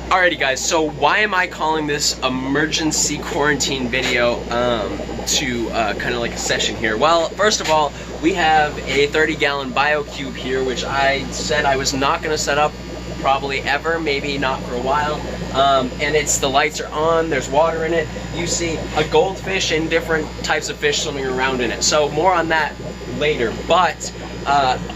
Alrighty guys, so why am I calling this emergency quarantine video to kind of like a session here? Well, first of all, we have a 30-gallon BioCube here, which I said I was not going to set up probably ever, maybe not for a while. And the lights are on, there's water in it. You see a goldfish and different types of fish swimming around in it. So more on that later, but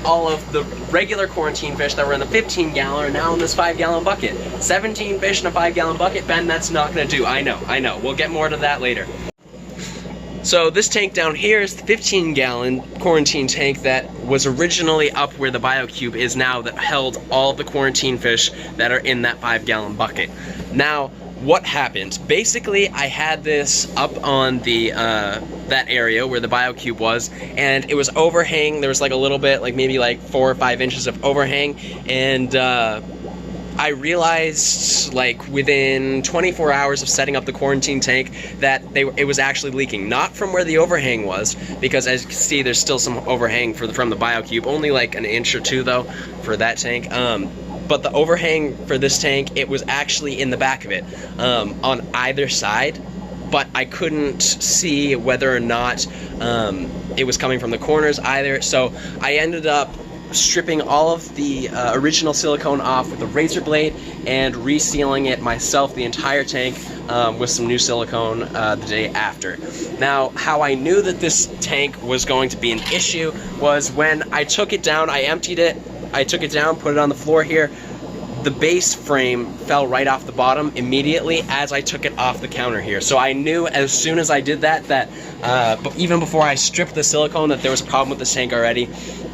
all of the regular quarantine fish that were in the 15-gallon are now in this 5-gallon bucket. 17 fish in a 5-gallon bucket, Ben, that's not gonna do. I know. We'll get more to that later. So this tank down here is the 15-gallon quarantine tank that was originally up where the BioCube is now, that held all of the quarantine fish that are in that 5-gallon bucket. Now, what happened? Basically, I had this up on the that area where the BioCube was, and it was overhang. There was like a little bit, like maybe like 4 or 5 inches of overhang, and I realized, like, within 24 hours of setting up the quarantine tank that it was actually leaking. Not from where the overhang was, because as you can see, there's still some overhang from the BioCube. Only like an inch or two, though, for that tank. But the overhang for this tank, it was actually in the back of it, on either side. But I couldn't see whether or not it was coming from the corners either. So I ended up stripping all of the original silicone off with a razor blade and resealing it myself, the entire tank, with some new silicone the day after. Now, how I knew that this tank was going to be an issue was when I took it down, I emptied it, I took it down, put it on the floor here. The base frame fell right off the bottom immediately as I took it off the counter here. So I knew as soon as I did that, but even before I stripped the silicone, that there was a problem with this tank already.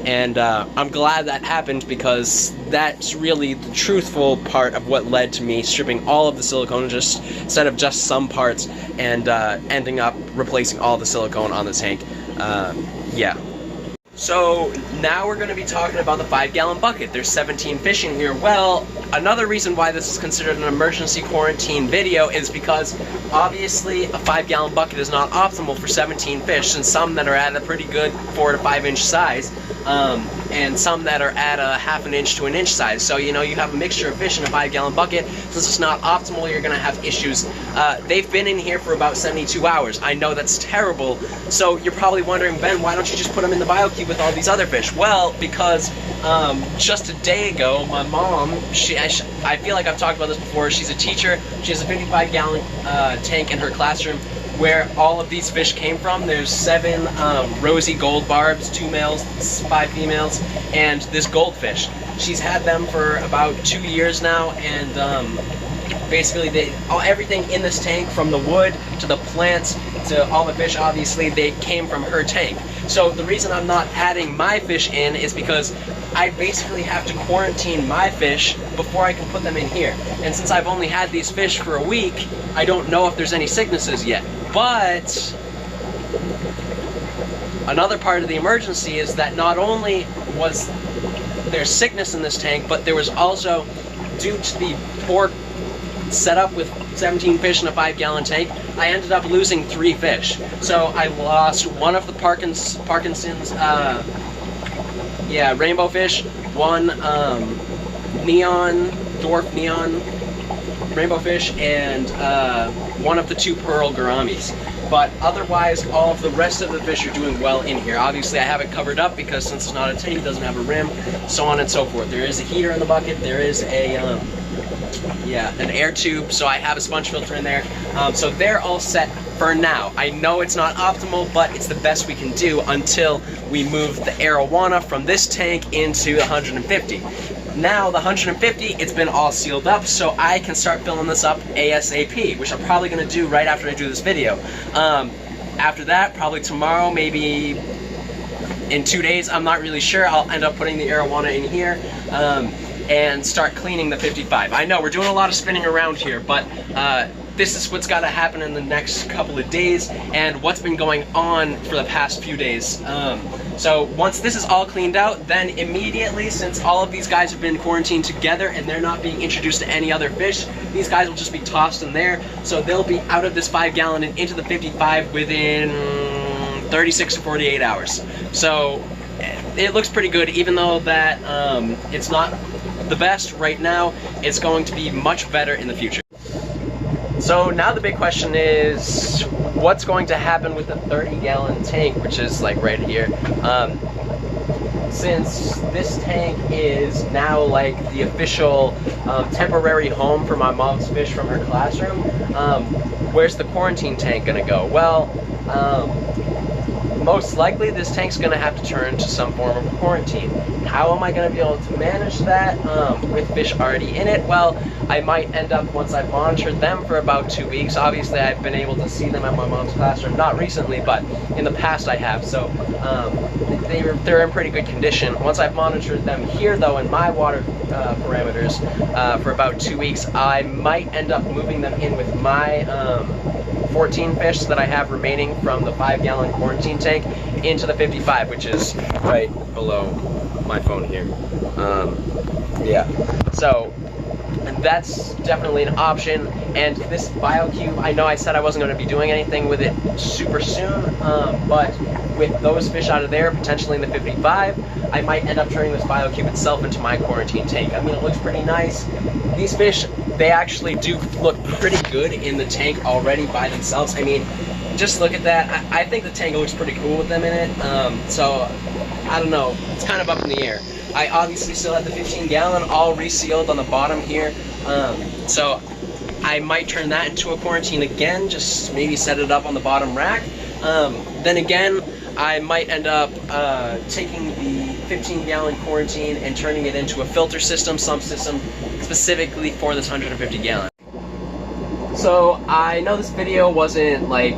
And I'm glad that happened, because that's really the truthful part of what led to me stripping all of the silicone instead of just some parts, and ending up replacing all the silicone on the tank. Yeah. So now we're going to be talking about the 5-gallon bucket. There's 17 fish in here. Well, another reason why this is considered an emergency quarantine video is because obviously a 5-gallon bucket is not optimal for 17 fish, and some that are at a pretty good 4 to 5 inch size, and some that are at a ½ inch to an inch size. So, you know, you have a mixture of fish in a 5-gallon bucket. Since it's not optimal, you're going to have issues. They've been in here for about 72 hours. I know that's terrible. So you're probably wondering, Ben, why don't you just put them in the BioCube with all these other fish? Well, because just a day ago, my mom, I feel like I've talked about this before, she's a teacher. She has a 55-gallon tank in her classroom where all of these fish came from. There's 7 rosy gold barbs, 2 males, 5 females, and this goldfish. She's had them for about 2 years now, and basically everything in this tank, from the wood to the plants to all the fish, obviously they came from her tank. So the reason I'm not adding my fish in is because I basically have to quarantine my fish before I can put them in here. And since I've only had these fish for a week, I don't know if there's any sicknesses yet. But another part of the emergency is that not only was there sickness in this tank, but there was also, due to the poor setup with 17 fish in a 5-gallon tank, I ended up losing 3 fish. So I lost one of the Parkinson's rainbow fish, one dwarf neon rainbow fish, and one of the 2 pearl gouramis. But otherwise, all of the rest of the fish are doing well in here. Obviously, I have it covered up because since it's not a tank, it doesn't have a rim, so on and so forth. There is a heater in the bucket. There is an air tube, so I have a sponge filter in there. So they're all set for now. I know it's not optimal, but it's the best we can do until we move the arowana from this tank into the 150. Now the 150, it's been all sealed up, so I can start filling this up ASAP, which I'm probably going to do right after I do this video. After that, probably tomorrow, maybe in 2 days, I'm not really sure, I'll end up putting the arowana in here and start cleaning the 55. I know we're doing a lot of spinning around here, but this is what's got to happen in the next couple of days, and what's been going on for the past few days. So once this is all cleaned out, then immediately, since all of these guys have been quarantined together and they're not being introduced to any other fish, these guys will just be tossed in there. So they'll be out of this 5-gallon and into the 55 within 36 to 48 hours. So it looks pretty good, even though that it's not the best right now. It's going to be much better in the future. So now the big question is, what's going to happen with the 30-gallon tank, which is like right here? Since this tank is now like the official temporary home for my mom's fish from her classroom, where's the quarantine tank gonna go? Well, most likely this tank's gonna have to turn to some form of quarantine. How am I gonna be able to manage that with fish already in it? Well, I might end up, once I've monitored them for about 2 weeks, obviously I've been able to see them at my mom's classroom, not recently, but in the past I have, so they're in pretty good condition. Once I've monitored them here though in my water parameters for about 2 weeks, I might end up moving them in with my 14 fish that I have remaining from the 5-gallon quarantine tank into the 55, which is right below my phone here. Yeah, so that's definitely an option. And this BioCube, I know I said I wasn't going to be doing anything with it super soon, but with those fish out of there, potentially in the 55, I might end up turning this BioCube itself into my quarantine tank. I mean, it looks pretty nice. These fish, they actually do look pretty good in the tank already by themselves. I mean, just look at that. I think the tank looks pretty cool with them in it. So, I don't know. It's kind of up in the air. I obviously still have the 15-gallon all resealed on the bottom here. So, I might turn that into a quarantine again, just maybe set it up on the bottom rack. Then again, I might end up taking the 15-gallon quarantine and turning it into a filter system, sump system, specifically for this 150-gallon. So, I know this video wasn't like,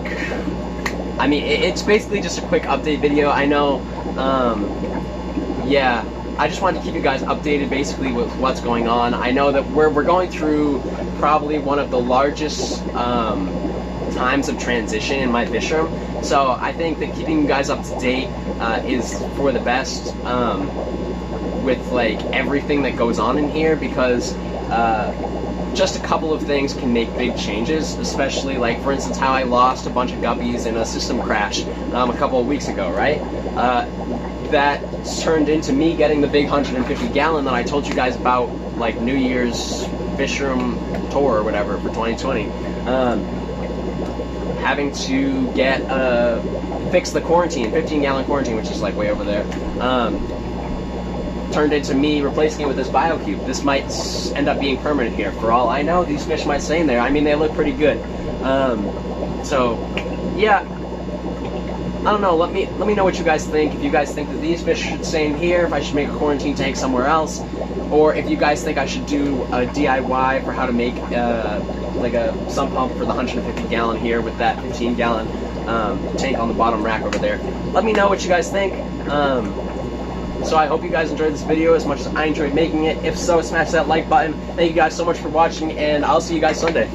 I mean, it's basically just a quick update video. I know, yeah, I just wanted to keep you guys updated basically with what's going on. I know that we're going through probably one of the largest times of transition in my fish room. So I think that keeping you guys up to date is for the best with like everything that goes on in here, because just a couple of things can make big changes, especially like, for instance, how I lost a bunch of guppies in a system crash a couple of weeks ago, right? That turned into me getting the big 150-gallon that I told you guys about, like New Year's Fishroom tour or whatever for 2020. Having to get fix the quarantine, 15-gallon quarantine, which is like way over there. Turned into me replacing it with this BioCube. This might end up being permanent here. For all I know, these fish might stay in there. I mean, they look pretty good. So, yeah. I don't know, let me know what you guys think. If you guys think that these fish should stay in here, if I should make a quarantine tank somewhere else, or if you guys think I should do a DIY for how to make like a sump pump for the 150-gallon here with that 15-gallon tank on the bottom rack over there. Let me know what you guys think. So I hope you guys enjoyed this video as much as I enjoyed making it. If so, smash that like button. Thank you guys so much for watching, and I'll see you guys Sunday.